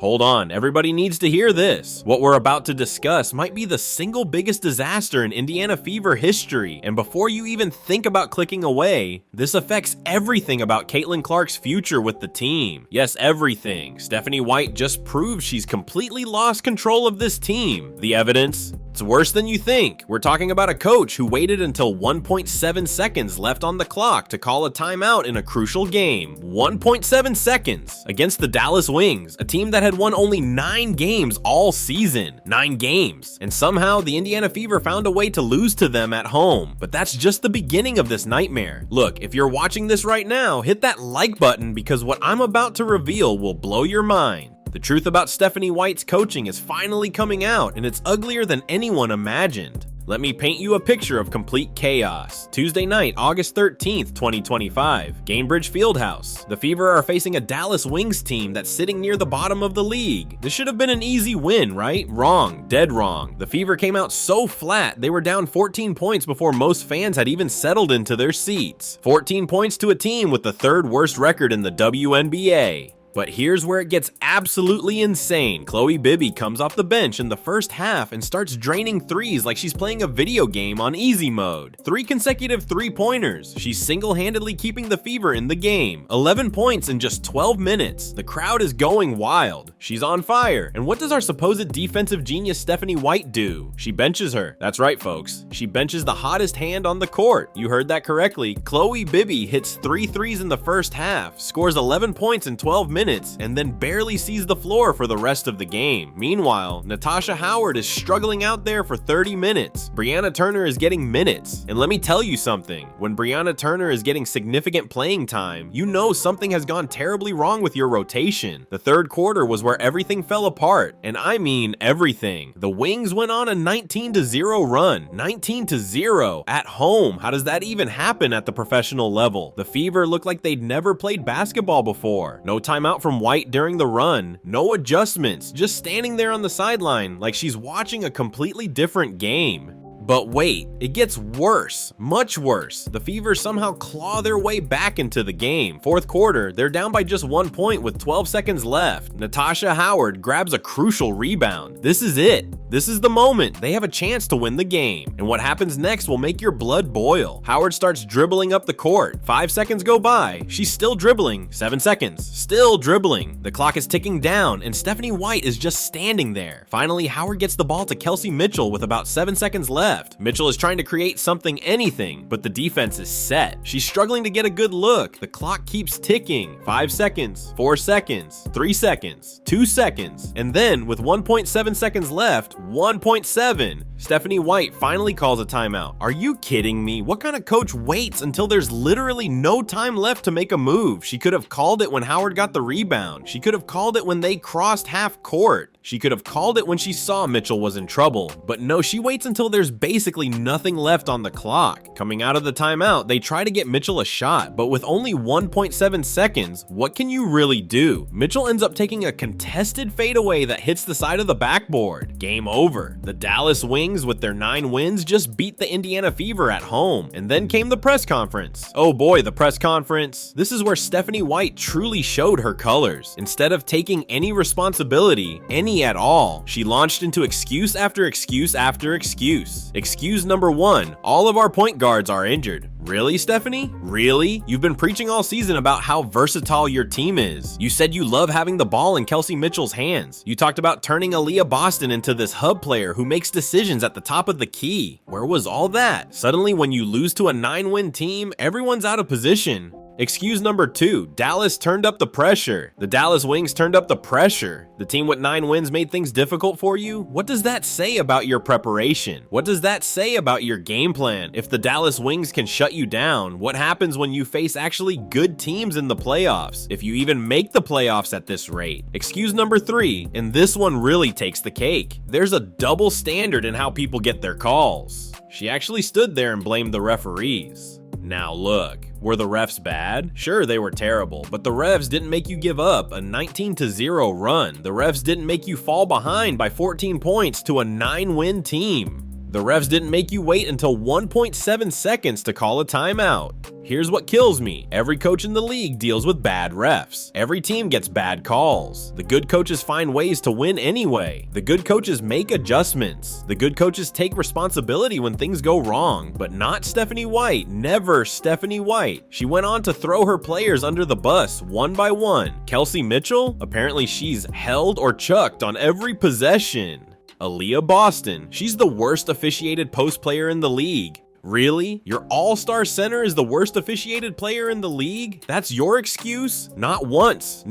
Hold on, everybody needs to hear this. What we're about to discuss might be the single biggest disaster in Indiana Fever history, and before you even think about clicking away, this affects everything about Caitlin Clark's future with the team. Yes, everything. Stephanie White just proved she's completely lost control of this team. The evidence? It's worse than you think. We're talking about a coach who waited until 1.7 seconds left on the clock to call a timeout in a crucial game. 1.7 seconds against the Dallas Wings, a team that had won only 9 games all season. 9 games. And somehow the Indiana Fever found a way to lose to them at home. But that's just the beginning of this nightmare. Look, if you're watching this right now, hit that like button because what I'm about to reveal will blow your mind. The truth about Stephanie White's coaching is finally coming out, and it's uglier than anyone imagined. Let me paint you a picture of complete chaos. Tuesday night, August 13th, 2025, Gainbridge Fieldhouse. The Fever are facing a Dallas Wings team that's sitting near the bottom of the league. This should have been an easy win, right? Wrong. Dead wrong. The Fever came out so flat, they were down 14 points before most fans had even settled into their seats. 14 points to a team with the 3rd worst record in the WNBA. But here's where it gets absolutely insane. Chloe Bibby comes off the bench in the first half and starts draining threes like she's playing a video game on easy mode. 3 consecutive 3-pointers. She's single-handedly keeping the Fever in the game. 11 points in just 12 minutes. The crowd is going wild. She's on fire. And what does our supposed defensive genius Stephanie White do? She benches her. That's right, folks. She benches the hottest hand on the court. You heard that correctly. Chloe Bibby hits 3 threes in the first half, scores 11 points in 12 minutes, and then barely sees the floor for the rest of the game. Meanwhile, Natasha Howard is struggling out there for 30 minutes. Brianna Turner is getting minutes. And let me tell you something, when Brianna Turner is getting significant playing time, you know something has gone terribly wrong with your rotation. The 3rd quarter was where everything fell apart, and I mean everything. The Wings went on a 19-0 run. 19-0 at home. How does that even happen at the professional level? The Fever looked like they'd never played basketball before. No timeout from White during the run, no adjustments, just standing there on the sideline like she's watching a completely different game. But wait, it gets worse, much worse. The Fever somehow claw their way back into the game. 4th quarter, they're down by just 1 point with 12 seconds left. Natasha Howard grabs a crucial rebound. This is it. This is the moment. They have a chance to win the game. And what happens next will make your blood boil. Howard starts dribbling up the court. 5 seconds go by. She's still dribbling. 7 seconds. Still dribbling. The clock is ticking down, and Stephanie White is just standing there. Finally, Howard gets the ball to Kelsey Mitchell with about 7 seconds left. Mitchell is trying to create anything, but the defense is set. She's struggling to get a good look. The clock keeps ticking. 5 seconds, 4 seconds, 3 seconds, 2 seconds, and then with 1.7 seconds left, 1.7, Stephanie White finally calls a timeout. Are you kidding me? What kind of coach waits until there's literally no time left to make a move? She could have called it when Howard got the rebound. She could have called it when they crossed half court. She could have called it when she saw Mitchell was in trouble. But no, she waits until there's basically nothing left on the clock. Coming out of the timeout, they try to get Mitchell a shot, but with only 1.7 seconds, what can you really do? Mitchell ends up taking a contested fadeaway that hits the side of the backboard. Game over. The Dallas Wings, with their 9 wins, just beat the Indiana Fever at home. And then came the press conference. Oh boy, the press conference. This is where Stephanie White truly showed her colors. Instead of taking any responsibility, any at all, she launched into excuse after excuse after excuse. Excuse number 1, all of our point guards are injured. Really, Stephanie? Really? You've been preaching all season about how versatile your team is. You said you love having the ball in Kelsey Mitchell's hands. You talked about turning Aaliyah Boston into this hub player who makes decisions at the top of the key. Where was all that? Suddenly, when you lose to a 9-win team, everyone's out of position. Excuse number 2, Dallas turned up the pressure. The Dallas Wings turned up the pressure. The team with 9 wins made things difficult for you? What does that say about your preparation? What does that say about your game plan? If the Dallas Wings can shut you down, what happens when you face actually good teams in the playoffs? If you even make the playoffs at this rate? Excuse number 3, and this one really takes the cake. There's a double standard in how people get their calls. She actually stood there and blamed the referees. Now look, were the refs bad? Sure, they were terrible, but the refs didn't make you give up a 19-0 run. The refs didn't make you fall behind by 14 points to a 9-win team. The refs didn't make you wait until 1.7 seconds to call a timeout. Here's what kills me. Every coach in the league deals with bad refs. Every team gets bad calls. The good coaches find ways to win anyway. The good coaches make adjustments. The good coaches take responsibility when things go wrong. But not Stephanie White. Never Stephanie White. She went on to throw her players under the bus one by one. Kelsey Mitchell? Apparently she's held or chucked on every possession. Aaliyah Boston? She's the worst officiated post player in the league. Really? Your all-star center is the worst officiated player in the league? That's your excuse? Not once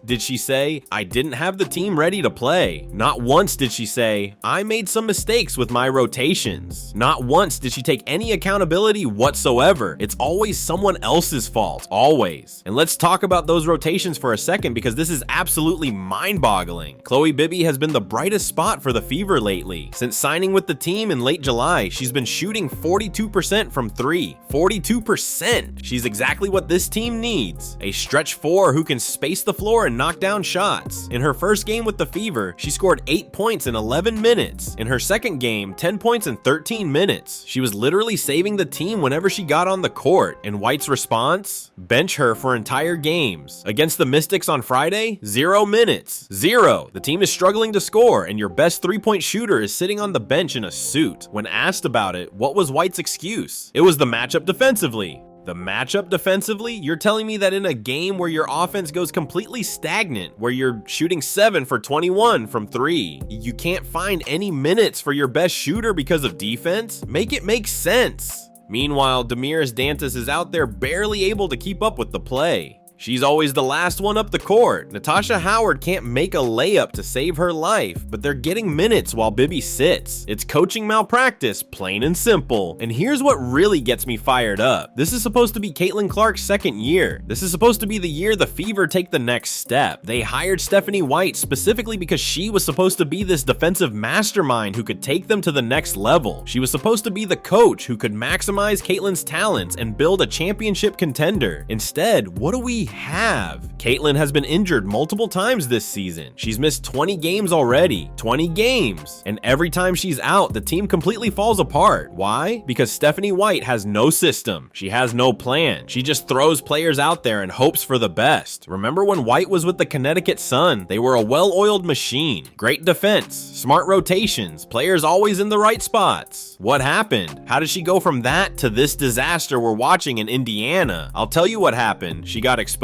did she say, I didn't have the team ready to play. Not once did she say, I made some mistakes with my rotations. Not once did she take any accountability whatsoever. It's always someone else's fault, always. And let's talk about those rotations for a second because this is absolutely mind-boggling. Chloe Bibby has been the brightest spot for the Fever lately. Since signing with the team in late July, she's been shooting 42% from three. 42%! She's exactly what this team needs. A stretch four who can space the floor and knock down shots. In her first game with the Fever, she scored 8 points in 11 minutes. In her second game, 10 points in 13 minutes. She was literally saving the team whenever she got on the court. And White's response? Bench her for entire games. Against the Mystics on Friday? 0 minutes. 0. The team is struggling to score, and your best three-point shooter is sitting on the bench in a suit. When asked about it, what was White's excuse? It was the matchup defensively. The matchup defensively? You're telling me that in a game where your offense goes completely stagnant, where you're shooting 7 for 21 from 3, you can't find any minutes for your best shooter because of defense? Make it make sense. Meanwhile, Damiris Dantas is out there barely able to keep up with the play. She's always the last one up the court. Natasha Howard can't make a layup to save her life, but they're getting minutes while Bibby sits. It's coaching malpractice, plain and simple. And here's what really gets me fired up. This is supposed to be Caitlin Clark's second year. This is supposed to be the year the Fever take the next step. They hired Stephanie White specifically because she was supposed to be this defensive mastermind who could take them to the next level. She was supposed to be the coach who could maximize Caitlin's talents and build a championship contender. Instead, what do we have? Caitlin has been injured multiple times this season. She's missed 20 games already. 20 games. And every time she's out, the team completely falls apart. Why? Because Stephanie White has no system. She has no plan. She just throws players out there and hopes for the best. Remember when White was with the Connecticut Sun? They were a well-oiled machine. Great defense, smart rotations, players always in the right spots. What happened? How did she go from that to this disaster we're watching in Indiana? I'll tell you what happened. She got exposed.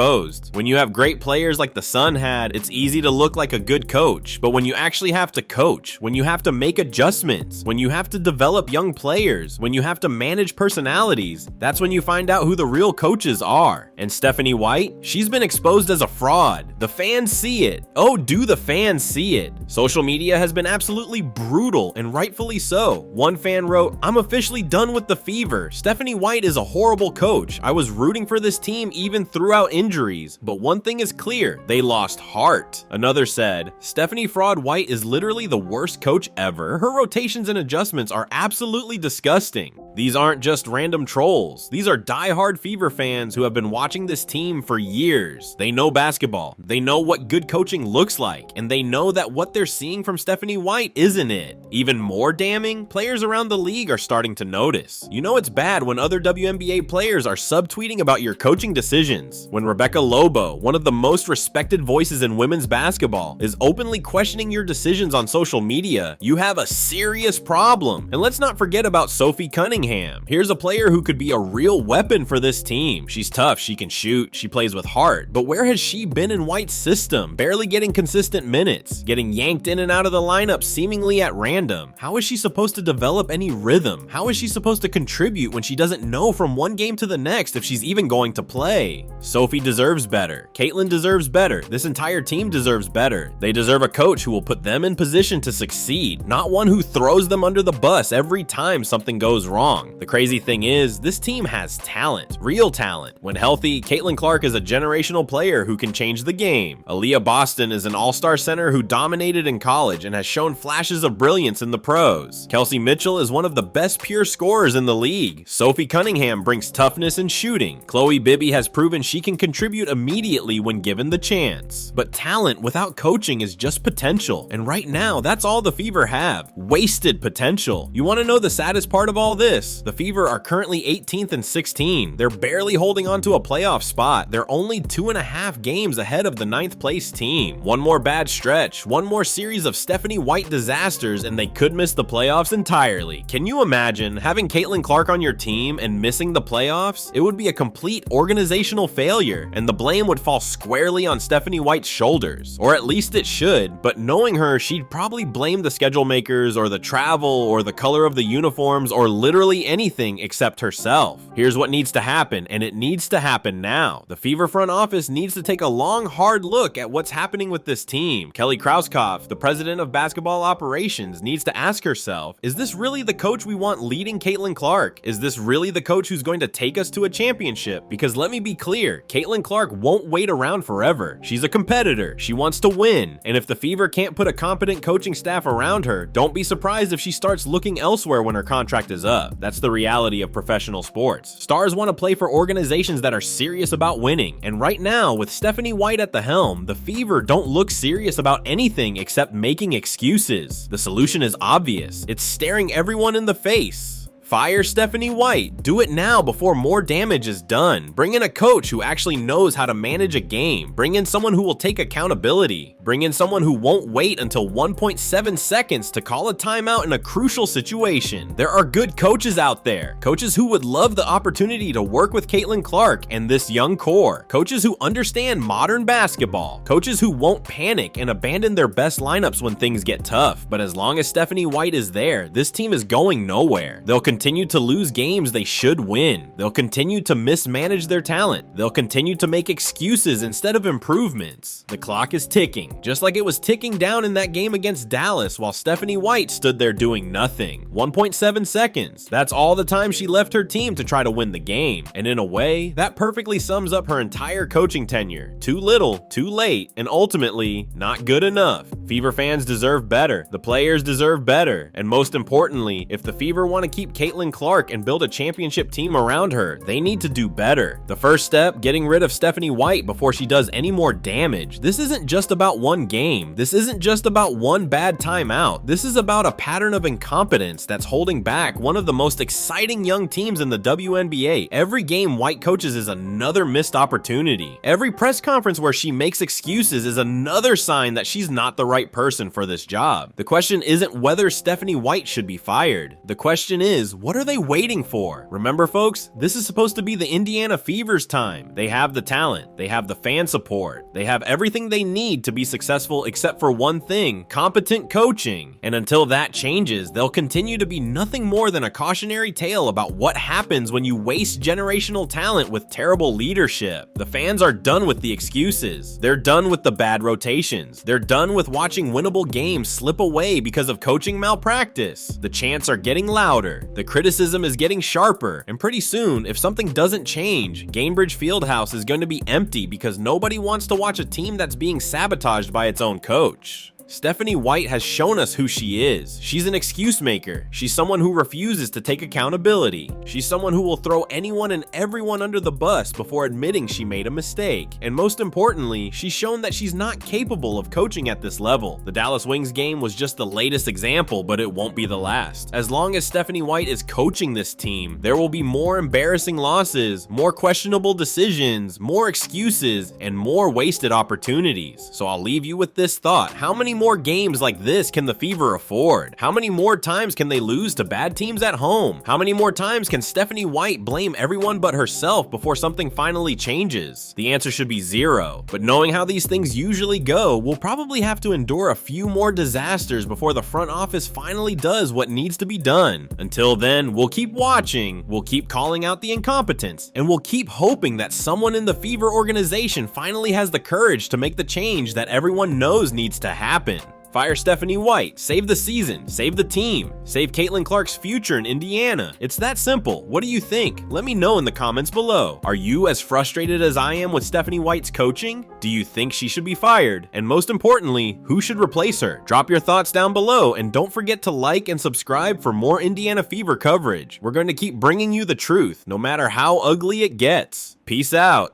When you have great players like the Sun had, it's easy to look like a good coach. But when you actually have to coach, when you have to make adjustments, when you have to develop young players, when you have to manage personalities, that's when you find out who the real coaches are. And Stephanie White, she's been exposed as a fraud. The fans see it. Oh, do the fans see it? Social media has been absolutely brutal, and rightfully so. One fan wrote, "I'm officially done with the Fever. Stephanie White is a horrible coach. I was rooting for this team even throughout injuries, but one thing is clear, they lost heart." Another said, "Stephanie Fraud White is literally the worst coach ever. Her rotations and adjustments are absolutely disgusting." These aren't just random trolls. These are diehard Fever fans who have been watching this team for years. They know basketball. They know what good coaching looks like, and they know that what they're seeing from Stephanie White isn't it. Even more damning, players around the league are starting to notice. You know it's bad when other WNBA players are subtweeting about your coaching decisions. When Rebecca Lobo, one of the most respected voices in women's basketball, is openly questioning your decisions on social media, you have a serious problem. And let's not forget about Sophie Cunningham. Here's a player who could be a real weapon for this team. She's tough, she can shoot, she plays with heart. But where has she been in White's system? Barely getting consistent minutes, getting yanked in and out of the lineup seemingly at random. How is she supposed to develop any rhythm? How is she supposed to contribute when she doesn't know from one game to the next if she's even going to play? Sophie deserves better. Caitlin deserves better. This entire team deserves better. They deserve a coach who will put them in position to succeed, not one who throws them under the bus every time something goes wrong. The crazy thing is, this team has talent, real talent. When healthy, Caitlin Clark is a generational player who can change the game. Aaliyah Boston is an all-star center who dominated in college and has shown flashes of brilliance in the pros. Kelsey Mitchell is one of the best pure scorers in the league. Sophie Cunningham brings toughness and shooting. Chloe Bibby has proven she can contribute immediately when given the chance. But talent without coaching is just potential, and right now, that's all the Fever have. Wasted potential. You want to know the saddest part of all this? The Fever are currently 18th and 16. They're barely holding on to a playoff spot. They're only 2.5 games ahead of the 9th place team. One more bad stretch, one more series of Stephanie White disasters, and they could miss the playoffs entirely. Can you imagine having Caitlin Clark on your team and missing the playoffs? It would be a complete organizational failure, and the blame would fall squarely on Stephanie White's shoulders. Or at least it should, but knowing her, she'd probably blame the schedule makers or the travel or the color of the uniforms or literally anything except herself. Here's what needs to happen, and it needs to happen now. The Fever front office needs to take a long, hard look at what's happening with this team. Kelly Krauskopf, the president of basketball operations, needs to ask herself, is this really the coach we want leading Caitlin Clark? Is this really the coach who's going to take us to a championship? Because let me be clear, Caitlin Clark won't wait around forever. She's a competitor. She wants to win. And if the Fever can't put a competent coaching staff around her, don't be surprised if she starts looking elsewhere when her contract is up. That's the reality of professional sports. Stars want to play for organizations that are serious about winning. And right now, with Stephanie White at the helm, the Fever don't look serious about anything except making excuses. The solution is obvious. It's staring everyone in the face. Fire Stephanie White. Do it now before more damage is done. Bring in a coach who actually knows how to manage a game. Bring in someone who will take accountability. Bring in someone who won't wait until 1.7 seconds to call a timeout in a crucial situation. There are good coaches out there. Coaches who would love the opportunity to work with Caitlin Clark and this young core. Coaches who understand modern basketball. Coaches who won't panic and abandon their best lineups when things get tough. But as long as Stephanie White is there, this team is going nowhere. They'll continue to lose games they should win. They'll continue to mismanage their talent. They'll continue to make excuses instead of improvements. The clock is ticking, just like it was ticking down in that game against Dallas while Stephanie White stood there doing nothing. 1.7 seconds. That's all the time she left her team to try to win the game. And in a way, that perfectly sums up her entire coaching tenure. Too little, too late, and ultimately, not good enough. Fever fans deserve better. The players deserve better. And most importantly, if the Fever want to keep Caitlin Clark and build a championship team around her, they need to do better. The first step, getting rid of Stephanie White before she does any more damage. This isn't just about one game. This isn't just about one bad timeout. This is about a pattern of incompetence that's holding back one of the most exciting young teams in the WNBA. Every game White coaches is another missed opportunity. Every press conference where she makes excuses is another sign that she's not the right person for this job. The question isn't whether Stephanie White should be fired. The question is, what are they waiting for? Remember, folks, this is supposed to be the Indiana Fever's time. They have the talent, they have the fan support, they have everything they need to be successful except for one thing: competent coaching. And until that changes, they'll continue to be nothing more than a cautionary tale about what happens when you waste generational talent with terrible leadership. The fans are done with the excuses. They're done with the bad rotations. They're done with watching winnable games slip away because of coaching malpractice. The chants are getting louder. The criticism is getting sharper, and pretty soon, if something doesn't change, Gainbridge Fieldhouse is going to be empty because nobody wants to watch a team that's being sabotaged by its own coach. Stephanie White has shown us who she is. She's an excuse maker. She's someone who refuses to take accountability. She's someone who will throw anyone and everyone under the bus before admitting she made a mistake. And most importantly, she's shown that she's not capable of coaching at this level. The Dallas Wings game was just the latest example, but it won't be the last. As long as Stephanie White is coaching this team, there will be more embarrassing losses, more questionable decisions, more excuses, and more wasted opportunities. So I'll leave you with this thought. How many more games like this can the Fever afford? How many more times can they lose to bad teams at home? How many more times can Stephanie White blame everyone but herself before something finally changes? The answer should be zero. But knowing how these things usually go, we'll probably have to endure a few more disasters before the front office finally does what needs to be done. Until then, we'll keep watching, we'll keep calling out the incompetence, and we'll keep hoping that someone in the Fever organization finally has the courage to make the change that everyone knows needs to happen. Fire Stephanie White, save the season, save the team, save Caitlin Clark's future in Indiana. It's that simple. What do you think? Let me know in the comments below. Are you as frustrated as I am with Stephanie White's coaching? Do you think she should be fired? And most importantly, who should replace her? Drop your thoughts down below, and don't forget to like and subscribe for more Indiana Fever coverage. We're going to keep bringing you the truth, no matter how ugly it gets. Peace out.